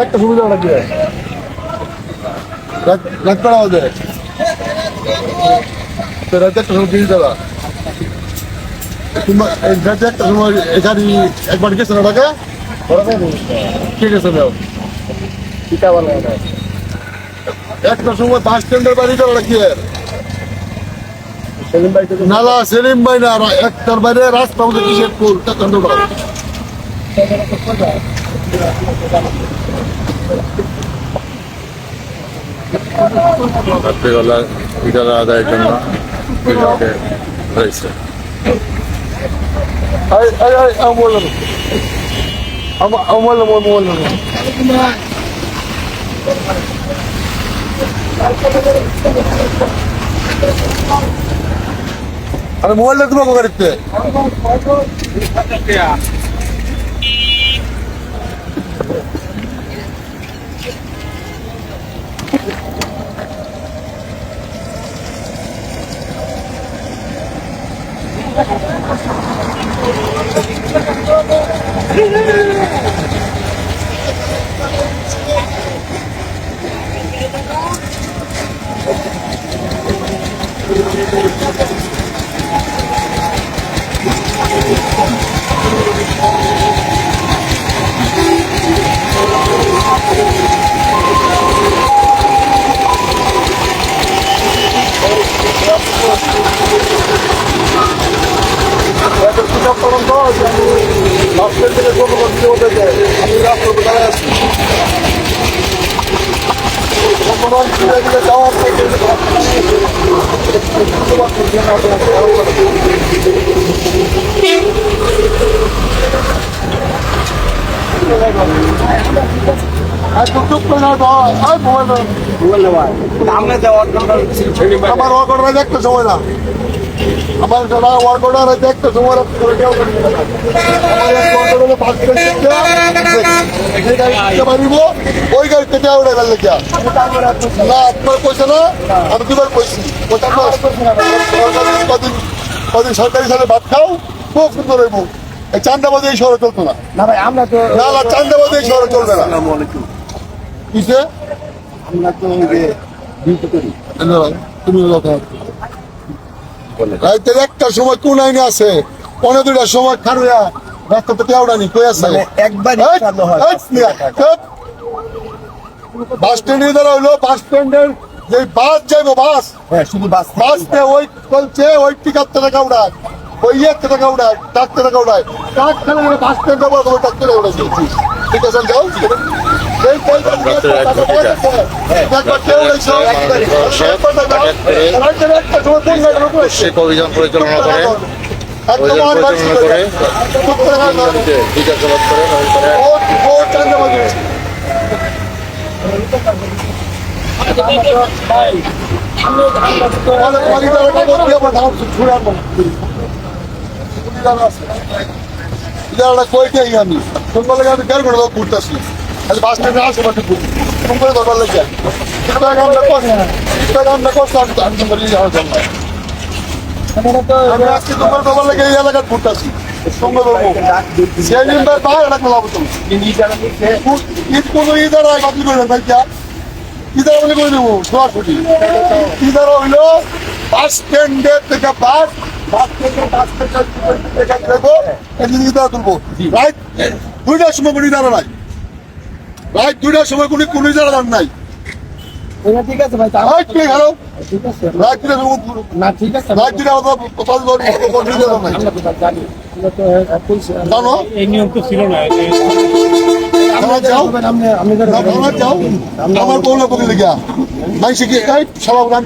একটা সুবিধা নাকি রাখতে আমাদের রাতে একটা সময় দিয়ে দেওয়া রাতে একটা সময় এখানে একবার গেছে না টাকা ঠিক আছে দাও একটা সময় বাস স্ট্যান্ডের বাড়ি করা রাখি নালা সেলিম ভাই না একটার বাইরে রাস্তা মধ্যে কিসের ফুল রাত্রিবেলা ইজারা আদায়ের জন্য রয়েছে। আমি মোবাইলটা তোমাকে গাড়িতে আমার ওয়ার্কার একটা সময় না আমার ওয়ার্কার একটা সময় ওই গাড়িতে না আপনার পয়সা না আমি দুবার পয়সি কদিন সরকারি সাথে ভাত খাও খুব সুন্দর হইব এই চান্দাবাদে এই শহরে চলতো না ভাই আমরা তো না চান্দাবাদে এই শহরে চলবে না কিসে আমরা তো ডিউটি করি তুমি রাইতের একটা সময় কোন আইনে আছে 15-2টার সময় খারুয়া রাস্তাতে কেউডানি কই আছে একবার বাস স্ট্যান্ডে দাঁড়া হইলো বাস স্ট্যান্ডের যে বাস যাইবো বাস শুধু বাস ওই চলছে ওই টিকার টাকা উড়ায় ওই টাকা উড়ায় টাক টাকা উড়ায় টাক খেলে বাস স্ট্যান্ড যাবো ওই টাক টাকা উড়াই ঠিক আছে যাও অভিযান পরিচালনা করে জিজ্ঞাসাবাদ করে আমি সন্ধ্যালে আমি দেড় ঘন্টা ঘুরতেছি বাস স্ট্যান্ডে আসে বাসে ঘুরি করে ধরবার লেগে আমি আজকে তোমার ধরবার লেগে এই এলাকায় ঘুরতেছি সঙ্গে ধরবো সেই নিম্বার পায় এটা লাভ ঈদ কোনো ঈদের আয় বাতিল করবেন ভাই কে ঈদের বলে করে দেবো সরাসরি ঈদের হইলো বাস স্ট্যান্ডের থেকে বাস তুলবো রাইট 2টার সময় কোনো ইদারা নাই রাইট 2টার সময় কোনো ইদারা নাই ঠিক আছে ভাই ঠিক আছে না ঠিক আছে জানো এই নিয়ম তো ছিল না আমার বউলা বলে লেগে মাইসে কি সবাই গান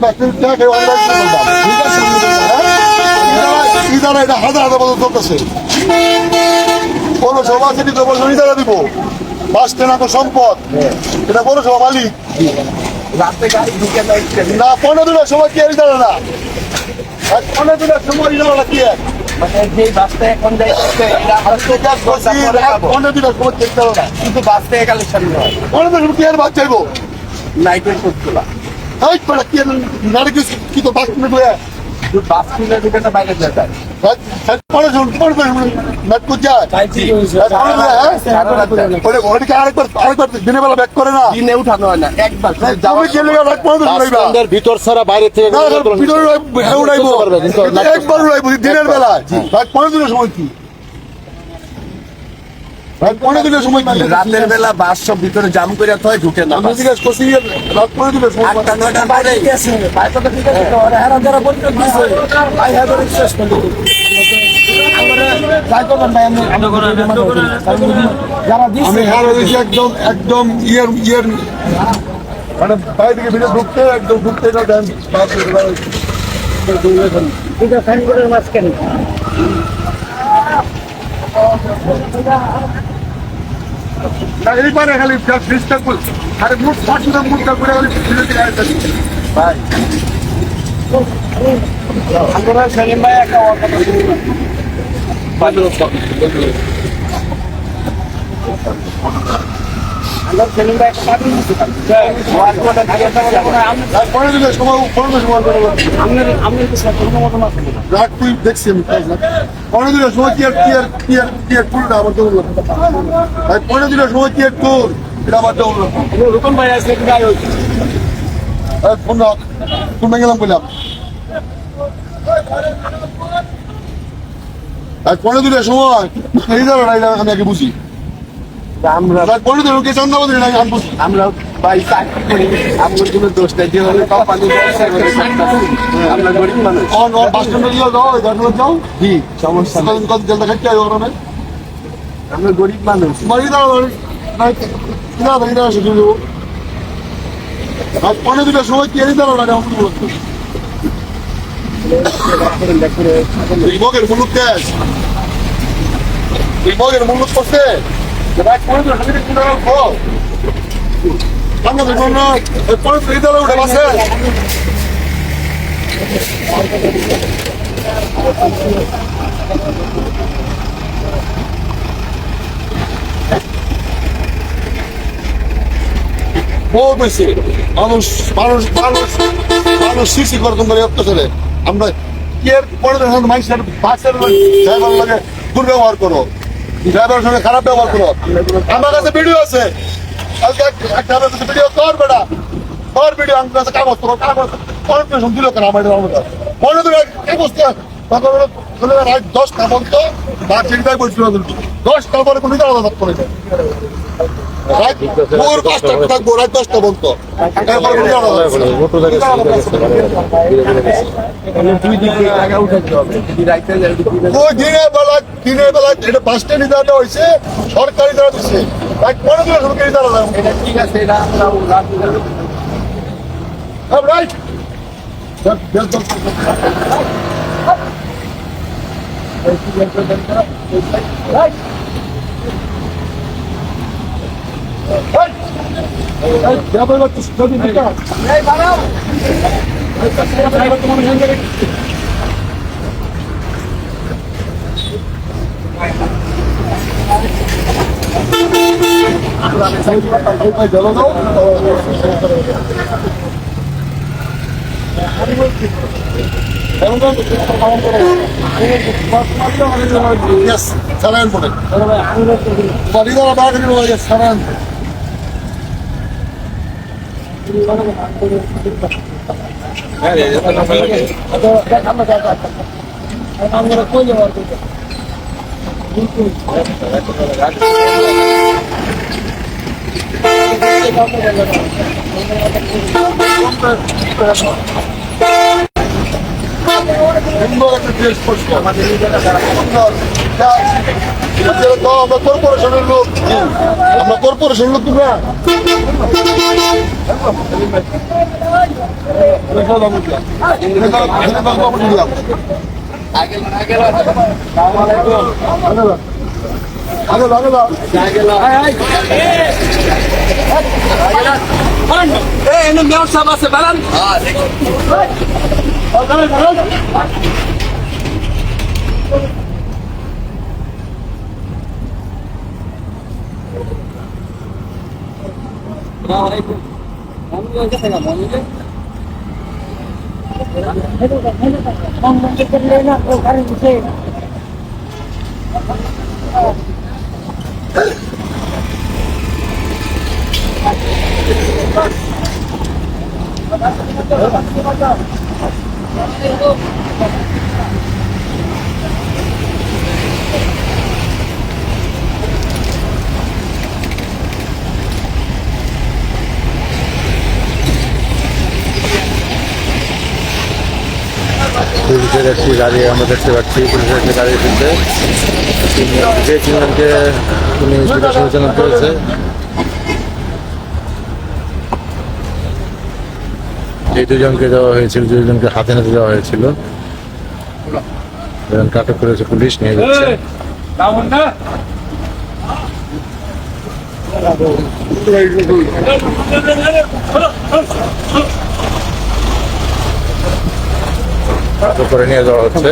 ইদারা এটা হাজার হাজার বছর চলতেছে পৌরসভা আছে কিন্তু ইদারা দিব বাস স্ট্যান্ড এখন সম্পদ এটা পৌরসভা মালিক না 15-2টার সময় কি ইদারা না 15-2টার সময় ইদারা না কি কিন্তু বাস থেকে কালেকশন হয় কি আর বাদ চাইবো নাইটের করছিল কি তো বাস বাস কিনে ঢুকে না বাইরে যায় দিনের বেলা ব্যাক করে না দিনে উঠানো হয় না একবার ভিতর ছাড়া বাইরে থেকে একবার উড়াইবো দিনের বেলা রাত 15 দিনের সময় কি রাত 15 দিনের সময় কি রাতের বেলা বাস সব ভিতরে জাম করে থয় ঢুকে না আমি জিজ্ঞেস করছি রাত 15 দিনের সময় 8টা 9টা বাইরে গেছে বাইরে তো ঠিক আছে তো হারা যারা বলতে দিছে আই হ্যাভ রিকোয়েস্ট করে আমরা যাই করবেন ভাই যারা দিছে আমি হার হয়েছি একদম একদম ইয়ের মানে বাইরে থেকে ভিতরে ঢুকতে এটা দেন এটা ফাইন করে মাঝখানে এইবারে খালি ফ্রিজটা করে আরে মুখ ফাটুটা মুখটা করে খালি ফ্রিজে দিয়ে আসতে ভাই আমরা সেলিম ভাই একটা আমরা সেলিম ভাই একটা পাবি পরে দিলে সময় করে আমি তো সব কোনো মতো না রাত তুই দেখছি আমি পরে দিলে সময় কি আর টুলটা আমার তো ভাই পরে দিলে সময় কি আর টুল এটা আমার দৌড় রুকন ভাই আসলে কি গায় হইছে ফোন রাখ ফোন গেলাম বললাম আর পরে দিলে সময় এই ধরো আমি আগে বুঝি আমরা পরে দিলে কে চান্দা বলি না আমি বুঝি আমরা ভাই চাকরি করি আমার কোনো দোষ নাই যে হলে কোম্পানি ব্যবসা করে আমরা গরিব মানুষ অন বাস স্ট্যান্ডে যাও গাড়ি যাও জি সমস্যা নেই কত জলদা খাইতে আই ওরা আমরা গরিব মানুষ মারি দাও না না শুধু আর পরে দিলে সময় কি এই ধরো না আমি বলছি মগের মুলুক ক্যাশ মগের মুলুক করছে রাত পরে দিলে হাতে কিনা রাখো আমরা দেখুন না পরে এই ধরো উঠে বসে বহুত বেশি মানুষ সৃষ্টি করে তোমার অত্যাচারে আমরা কি এর পরে দেখুন মানুষের বাসের ড্রাইভার লাগে দুর্ব্যবহার করো ড্রাইভারের সঙ্গে খারাপ ব্যবহার করো আমার কাছে ভিডিও আছে কালকে একটা আমার কাছে ভিডিও কর বেটা কর ভিডিও আমার কাছে কাগজ করো কাগজ কনফারেশন দিল কেন আমার মনে তো কাগজ তখন রাত 10টা পর্যন্ত বা চিন্তায় বলছিল 10টার পরে কোনো আলাদা থাকতো না রাত ভোর 5টা থাকবো রাত 10টা পর্যন্ত এরপরে কোনো আলাদা ওই দিনের বেলা এটা বাস স্ট্যান্ড দেওয়া হয়েছে সরকারি দেওয়া দিচ্ছে রাত 15 দিনের সরকারি দেওয়া ঠিক আছে এটা আমরা right Yes, saran put it. But either about it or yes, saran. আমরা কর্পোরেশনের লোক তোমরা ব্যবসা আছে বাড়ান পুলিশের একটি গাড়ি আমরা দেখতে পাচ্ছি, পুলিশের একটি গাড়ি এসেছে, যে তিনজনকে উনি পরিচালনা করেছে। এই দুজনকে দেওয়া হয়েছিল, দুজনকে হাতে নাতে দেওয়া হয়েছিল, দুজনকে আটক করেছে পুলিশ, নিয়ে যাচ্ছে। আটক করে নিয়ে যাওয়া হচ্ছে।